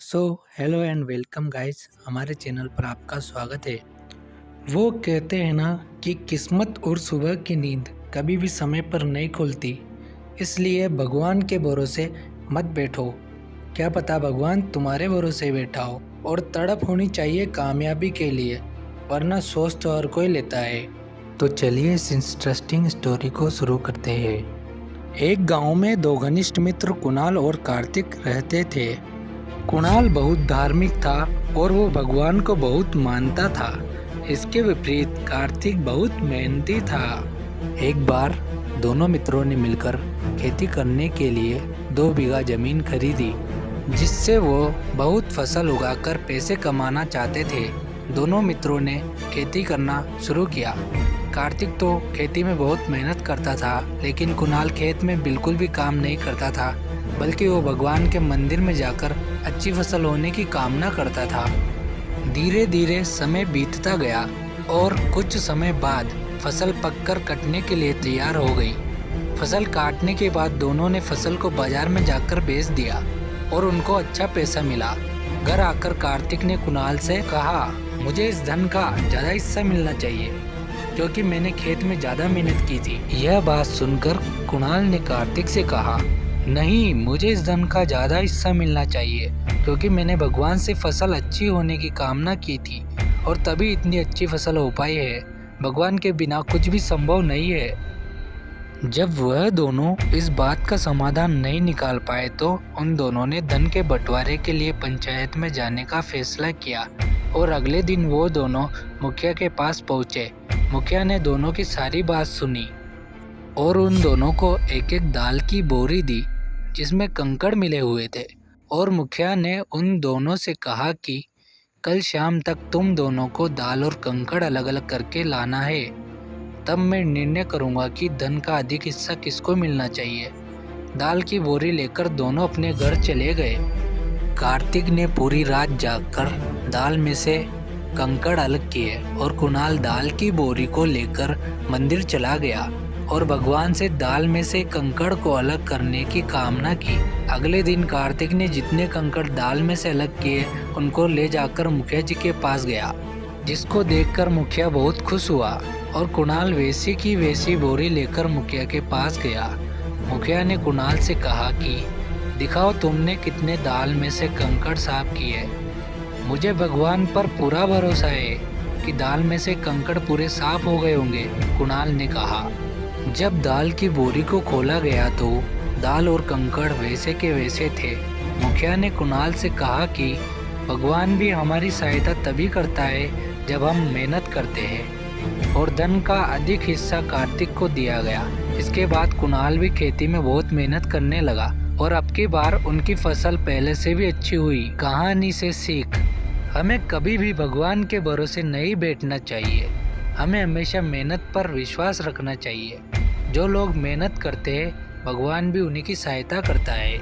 So hello and welcome guys, हमारे channel पर आपका स्वागत है। वो कहते हैं ना कि किस्मत और सुबह की नींद कभी भी समय पर नहीं खुलती, इसलिए भगवान के भरोसे मत बैठो। क्या पता भगवान तुम्हारे भरोसे बैठा हो। और तड़प होनी चाहिए कामयाबी के लिए, वरना सोच तो हर कोई लेता है। तो चलिए इस इंटरेस्टिंग स्टोरी को शुरू करते हैं। एक गांव में दो घनिष्ठ मित्र कुणाल और कार्तिक रहते थे। कुणाल बहुत धार्मिक था और वो भगवान को बहुत मानता था। इसके विपरीत कार्तिक बहुत मेहनती था। एक बार दोनों मित्रों ने मिलकर खेती करने के लिए 2 बीघा जमीन खरीदी, जिससे वो बहुत फसल उगाकर पैसे कमाना चाहते थे। दोनों मित्रों ने खेती करना शुरू किया। कार्तिक तो खेती में बहुत मेहनत करता था, लेकिन कुणाल खेत में बिल्कुल भी काम नहीं करता था, बल्कि वो भगवान के मंदिर में जाकर अच्छी फसल होने की कामना करता था। धीरे धीरे समय बीतता गया और कुछ समय बाद फसल पककर कटने के लिए तैयार हो गई। फसल काटने के बाद दोनों ने फसल को बाजार में जाकर बेच दिया और उनको अच्छा पैसा मिला। घर आकर कार्तिक ने कुणाल से कहा, मुझे इस धन का ज़्यादा हिस्सा मिलना चाहिए, क्योंकि मैंने खेत में ज़्यादा मेहनत की थी। यह बात सुनकर कुणाल ने कार्तिक से कहा, नहीं, मुझे इस धन का ज़्यादा हिस्सा मिलना चाहिए, क्योंकि मैंने भगवान से फसल अच्छी होने की कामना की थी और तभी इतनी अच्छी फसल हो पाई है। भगवान के बिना कुछ भी संभव नहीं है। जब वह दोनों इस बात का समाधान नहीं निकाल पाए तो उन दोनों ने धन के बंटवारे के लिए पंचायत में जाने का फैसला किया और अगले दिन वो दोनों मुखिया के पास पहुँचे। मुखिया ने दोनों की सारी बात सुनी और उन दोनों को एक एक दाल की बोरी दी, जिसमें कंकड़ मिले हुए थे। और मुखिया ने उन दोनों से कहा कि कल शाम तक तुम दोनों को दाल और कंकड़ अलग अलग करके लाना है, तब मैं निर्णय करूंगा कि धन का अधिक हिस्सा किसको मिलना चाहिए। दाल की बोरी लेकर दोनों अपने घर चले गए। कार्तिक ने पूरी रात जागकर दाल में से कंकड़ अलग किए और कुणाल दाल की बोरी को लेकर मंदिर चला गया और भगवान से दाल में से कंकड़ को अलग करने की कामना की। अगले दिन कार्तिक ने जितने कंकड़ दाल में से अलग किए उनको ले जाकर मुखिया जी के पास गया, जिसको देखकर मुखिया बहुत खुश हुआ और कुणाल वैसी की वैसी बोरी लेकर मुखिया के पास गया। मुखिया ने कुणाल से कहा कि दिखाओ तुमने कितने दाल में से कंकड़ साफ किए। मुझे भगवान पर पूरा भरोसा है कि दाल में से कंकड़ पूरे साफ हो गए होंगे, कुणाल ने कहा। जब दाल की बोरी को खोला गया तो दाल और कंकड़ वैसे के वैसे थे। मुखिया ने कुणाल से कहा कि भगवान भी हमारी सहायता तभी करता है जब हम मेहनत करते हैं। और धन का अधिक हिस्सा कार्तिक को दिया गया। इसके बाद कुणाल भी खेती में बहुत मेहनत करने लगा और अब की बार उनकी फसल पहले से भी अच्छी हुई। कहानी से सीख, हमें कभी भी भगवान के भरोसे नहीं बैठना चाहिए। हमें हमेशा मेहनत पर विश्वास रखना चाहिए। जो लोग मेहनत करते हैं, भगवान भी उन्हीं की सहायता करता है।